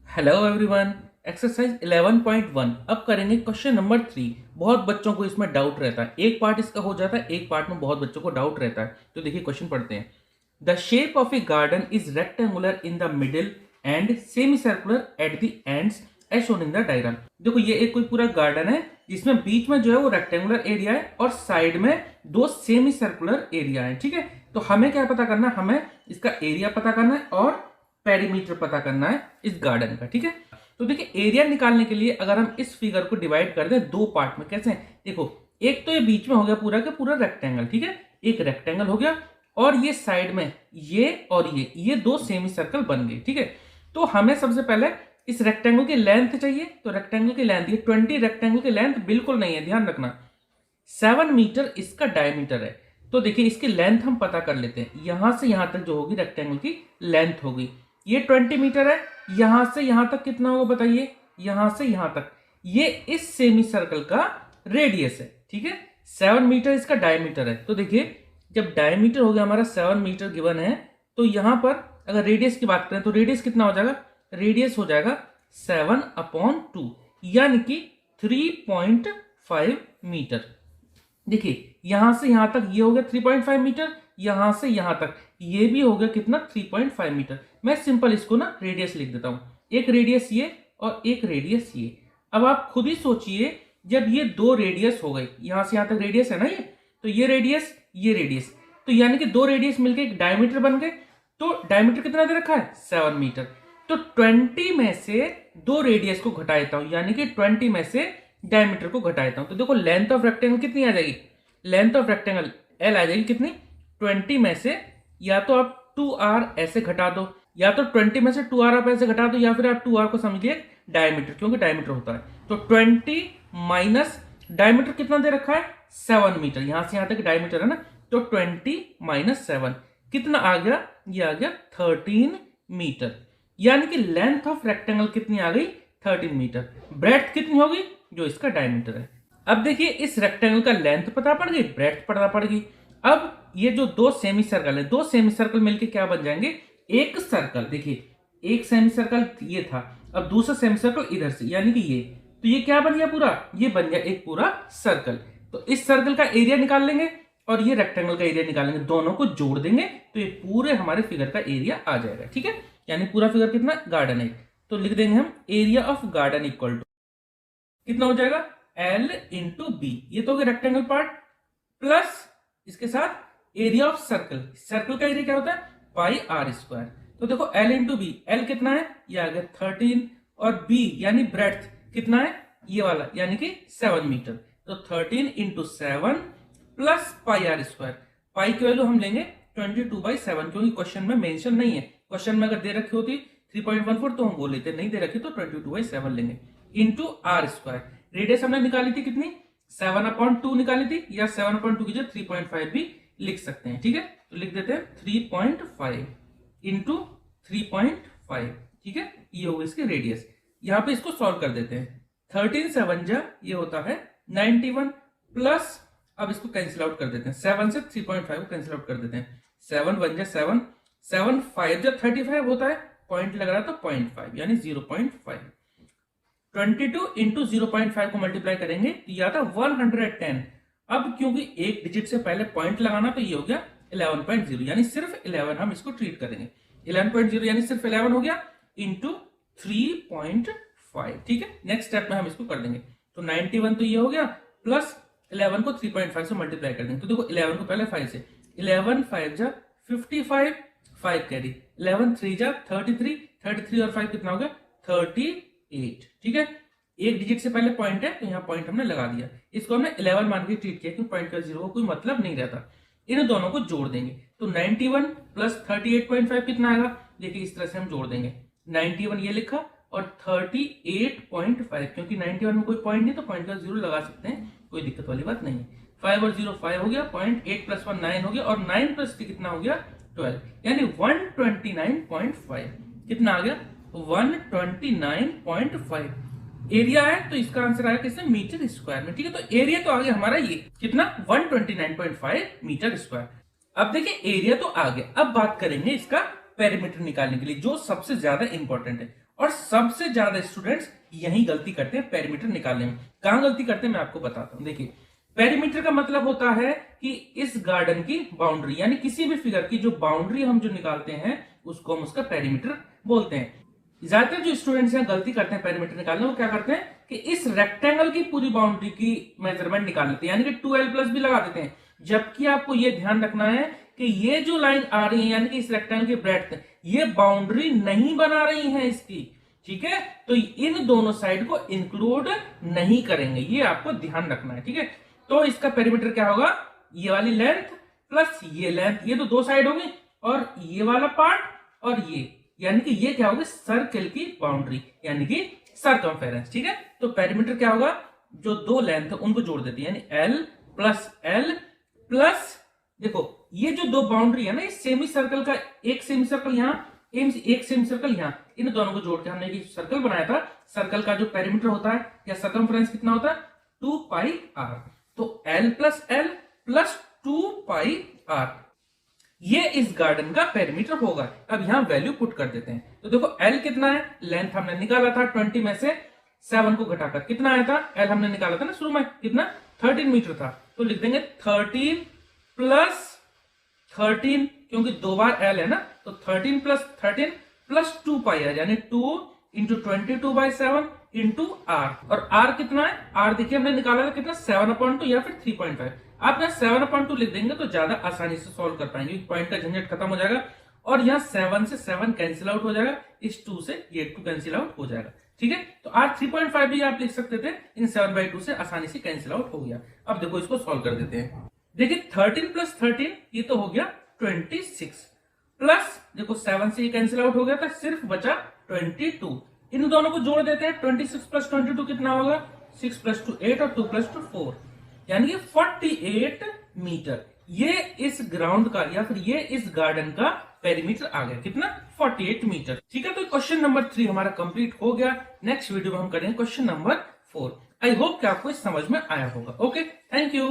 Hello everyone. Exercise 11.1 अब करेंगे question number 3। बहुत बच्चों को इसमें डाउट रहता है, एक पार्ट इसका हो जाता है, एक पार्ट में बहुत बच्चों को डाउट रहता है। तो देखिए क्वेश्चन पढ़ते हैं। The shape of a garden is rectangular in the middle and semi circular at the ends as shown in the diagram. देखो ये एक कोई पूरा गार्डन है जिसमें बीच में जो है वो रेक्टेंगुलर एरिया है और साइड में दो सेमी सर्कुलर एरिया है। ठीक है, तो हमें क्या पता करना है, हमें इसका एरिया पता करना है और पेरीमीटर पता करना है इस गार्डन का। ठीक है, तो देखिए एरिया निकालने के लिए अगर हम इस फिगर को डिवाइड कर दें दो पार्ट में, कैसे देखो, एक तो ये बीच में हो गया पूरा का पूरा रेक्टेंगल। ठीक है, एक रेक्टेंगल हो गया और ये साइड में ये और ये दो सेमी सर्कल बन गए। ठीक है, तो हमें सबसे पहले इस रेक्टेंगल की लेंथ चाहिए। तो रेक्टेंगल की लेंथ, ये 20 रेक्टेंगल की लेंथ बिल्कुल नहीं है, ध्यान रखना। 7 मीटर इसका डायमीटर है। तो देखिए इसकी लेंथ हम पता कर लेते हैं। यहां से यहां तक जो होगी रेक्टेंगल की लेंथ होगी, ये 20 मीटर है। यहां से यहां तक कितना होगा बताइए, यहां से यहां तक ये इस सेमी सर्कल का रेडियस है। ठीक है, 7 मीटर इसका डायमीटर है। तो देखिए जब डायमीटर हो गया हमारा 7 मीटर गिवन है, तो यहां पर अगर रेडियस की बात करें तो रेडियस कितना हो जाएगा, रेडियस हो जाएगा 7/2 यानी कि 3.5 मीटर। देखिए यहां से यहां तक ये हो गया 3.5 मीटर, यहां से यहां तक ये भी हो गया कितना, 3.5 मीटर। मैं सिंपल इसको ना रेडियस लिख देता हूं, एक रेडियस ये और एक रेडियस ये। अब आप खुद ही सोचिए, जब ये दो रेडियस हो गए, यहां से यहां तक रेडियस है ना ये, तो ये रेडियस, तो यानी कि दो रेडियस मिलकर एक डायमीटर बन गए। तो डायमीटर कितना दे रखा है, 7 मीटर। तो 20 में से दो रेडियस को घटा देता हूं, यानी कि 20 में से डायमीटर को घटा देता हूं। तो देखो लेंथ ऑफ रेक्टेंगल कितनी आ जाएगी, लेंथ ऑफ रेक्टेंगल एल आ जाएगी कितनी, 20 में से या तो आप 2r ऐसे घटा दो, या तो 20 में से 2r आप ऐसे घटा दो, या फिर आप 2r को समझिए डायमीटर, क्योंकि डायमीटर होता है। तो 20 माइनस डायमीटर कितना दे रखा है, 7 मीटर। यहां से यहां तक डायमीटर है ना, तो 20 माइनस 7 कितना आ गया, ये आ गया 13 मीटर। यानी कि लेंथ ऑफ रेक्टेंगल कितनी आ गई, 13 मीटर। ब्रेड्थ कितनी होगी, जो इसका डायमीटर है। अब देखिए इस रेक्टेंगल का लेंथ पता पड़ गई, ब्रेड्थ पता पड़ गई। अब ये जो दो सेमी सर्कल है, दो सेमी सर्कल मिलके क्या बन जाएंगे, एक सर्कल। देखिए एक सेमी सर्कल ये था, अब दूसरा सेमी सर्कल इधर से, यानी कि ये, तो ये क्या बन गया पूरा, ये बन गया एक पूरा सर्कल। तो इस सर्कल का एरिया निकाल लेंगे और ये रेक्टेंगल का एरिया निकालेंगे, दोनों को जोड़ देंगे तो ये पूरे हमारे फिगर का एरिया आ जाएगा। ठीक है, यानी पूरा फिगर कितना, गार्डन है। तो लिख देंगे हम area of garden equal to कितना हो जाएगा, L इंटू बी, ये तो हो गया रेक्टेंगल पार्ट, प्लस इसके साथ एरिया ऑफ सर्कल। सर्कल का एरिया क्या होता है, पाई आर स्क्वायर। तो देखो L इंटू बी, एल कितना है, ये आ गया 13, और बी यानी ब्रेड्थ कितना है, ये वाला यानी कि 7 मीटर। तो 13 into 7 plus pi R square. Pi की वैल्यू हम लेंगे 22/7, क्योंकि क्वेश्चन में मेंशन नहीं है। क्वेश्चन में अगर दे रखी होती 3.14 तो हम बोल लेते, नहीं दे रखी तो 22/7 लेंगे, इंटू आर स्क्वायर। रेडियस हमने निकाली थी कितनी, 7/2 निकाली थी, या 7/2 की जगह 3.5 भी लिख सकते हैं। ठीक है, तो लिख देते हैं 3.5 इंटू 3.5। ठीक है, ये होगी इसकी रेडियस। यहां पे इसको सॉल्व कर देते हैं, 13 7 जा ये होता है 91, प्लस अब इसको कैंसिल आउट कर देते हैं, 7 से 3.5 को कैंसिल आउट कर देते हैं, 7 1 जा 7, 7 5 जा 35 होता है, पॉइंट लग रहा तो 0.5 यानी 0.5। 22 इंटू 0.5 को मल्टीप्लाई करेंगे तो यह आता 110। अब क्योंकि एक डिजिट से पहले पॉइंट लगाना, तो ये हो गया 11.0, यानी सिर्फ 11 हम इसको ट्रीट करेंगे। 11.0 यानी सिर्फ 11 हो गया, इंटू 3.5। ठीक है, नेक्स्ट स्टेप में हम इसको कर देंगे। तो 91 तो ये हो गया, प्लस 11 को 3.5 से मल्टीप्लाई कर देंगे। तो देखो 11 को पहले 5 से, 11 5 जा 55, 5 कैरी, 11 3 जा 33, 33 और 5 कितना हो गया, 38। ठीक है, एक डिजिट से पहले पॉइंट है तो यहाँ पॉइंट हमने लगा दिया, इसको हमने 11 मान के ट्रीट किया, क्योंकि पॉइंट का 0 कोई मतलब नहीं रहता। इन दोनों को जोड़ देंगे तो 91 प्लस 38.5 कितना आएगा, देखिए इस तरह से हम जोड़ देंगे, 91 ये लिखा और 38.5, क्योंकि 91 में कोई पॉइंट नहीं तो पॉइंट का 0 लगा सकते हैं, कोई दिक्कत वाली बात नहीं है। 5 और 0 5 हो गया, पॉइंट 8 प्लस 1 9 हो गया, और 9 प्लस 3 कितना हो गया, 12, यानी 129.5 कितना आ गया, 129.5 एरिया है। तो इसका आंसर आया किसमें, मीटर स्क्वायर में। ठीक है, तो एरिया तो आ गया हमारा ये कितना, 129.5 मीटर स्क्वायर। अब देखिए एरिया तो आ गया, अब बात करेंगे इसका पेरीमीटर निकालने के लिए, जो सबसे ज्यादा इंपॉर्टेंट है। और सबसे ज्यादा स्टूडेंट्स यही गलती करते हैं पेरीमीटर निकालने में। कहां गलती करते हैं मैं आपको बताता हूं। देखिए, पेरीमीटर का मतलब होता है कि इस गार्डन की बाउंड्री, यानी किसी भी फिगर की जो बाउंड्री हम जो निकालते हैं उसको हम उसका पेरीमीटर बोलते हैं। ज्यादातर जो स्टूडेंट्स यहाँ गलती करते हैं पेरीमीटर निकालने, वो क्या करते हैं कि इस रेक्टेंगल की पूरी बाउंड्री की मेजरमेंट निकाल लेते हैं, यानी कि 2l प्लस भी लगा देते हैं। जबकि आपको ये ध्यान रखना है कि ये जो लाइन आ रही है, यानी कि इस रेक्टेंगल की ब्रेड्थ, ये बाउंड्री नहीं बना रही है इसकी, ठीक है। तो इन दोनों साइड को इंक्लूड नहीं करेंगे, ये आपको ध्यान रखना है, ठीक है। तो इसका पेरीमीटर क्या होगा, ये वाली लेंथ प्लस ये लेंथ, ये तो दो साइड होगी, और ये वाला पार्ट और ये, यानी कि ये क्या होगी, सर्कल की बाउंड्री, यानी कि सर्कमफेरेंस, ठीक है। तो पेरीमीटर क्या होगा, जो दो लेंथ है उनको जोड़ देती है, यानी एल प्लस देखो ये जो दो बाउंड्री है ना, इस सेमी सर्कल का एक सेमी सर्कल यहाँ, एक सेमी सर्कल यहाँ, इन दोनों को जोड़ के हमने एक सर्कल बनाया था। सर्कल का जो पेरीमीटर होता है या सर्कमफेरेंस कितना होता है, 2πr। तो L प्लस 2πr, ये इस गार्डन का पेरीमीटर होगा। अब यहां वैल्यू पुट कर देते हैं। तो देखो L कितना है, लेंथ हमने निकाला था 20 में से 7 को घटाकर कितना आया था, L हमने निकाला था ना शुरू में, कितना 13 मीटर था। तो लिख देंगे 13 प्लस 13, क्योंकि दो बार L है ना, तो 13 प्लस 2πr, यानी 2 इंटू 22/7 इंटू R। और R कितना है, R देखिए हमने निकाला था कितना, 7/2 या फिर 3.5। आप यहाँ 7/2 लिख देंगे तो ज्यादा आसानी से सॉल्व कर पाएंगे, पॉइंट का झंझट खत्म हो जाएगा। और यहाँ 7 से 7 कैंसिल आउट हो जाएगा, इस 2 से ये 2 कैंसिल आउट हो जाएगा, ठीक है। तो R 3.5 भी आप लिख सकते थे, इन 7/2 से आसानी से कैंसिल आउट हो गया। अब देखो इसको सॉल्व कर देते हैं। देखिए 13 प्लस 13 ये तो हो गया 26, प्लस देखो 7 से ये कैंसिल आउट हो गया था, सिर्फ बचा 22। इन दोनों को जोड़ देते हैं, 26 प्लस 22 कितना होगा, 6 प्लस 2 8 और 2 प्लस 2 4, यानी कि 48 मीटर। ये इस ग्राउंड का या फिर ये इस गार्डन का पेरीमीटर आ गया, कितना 48 मीटर, ठीक है। तो क्वेश्चन नंबर 3 हमारा कंप्लीट हो गया। नेक्स्ट वीडियो में हम करेंगे क्वेश्चन नंबर 4। आई होप कि आपको समझ में आया होगा। Okay, thank you.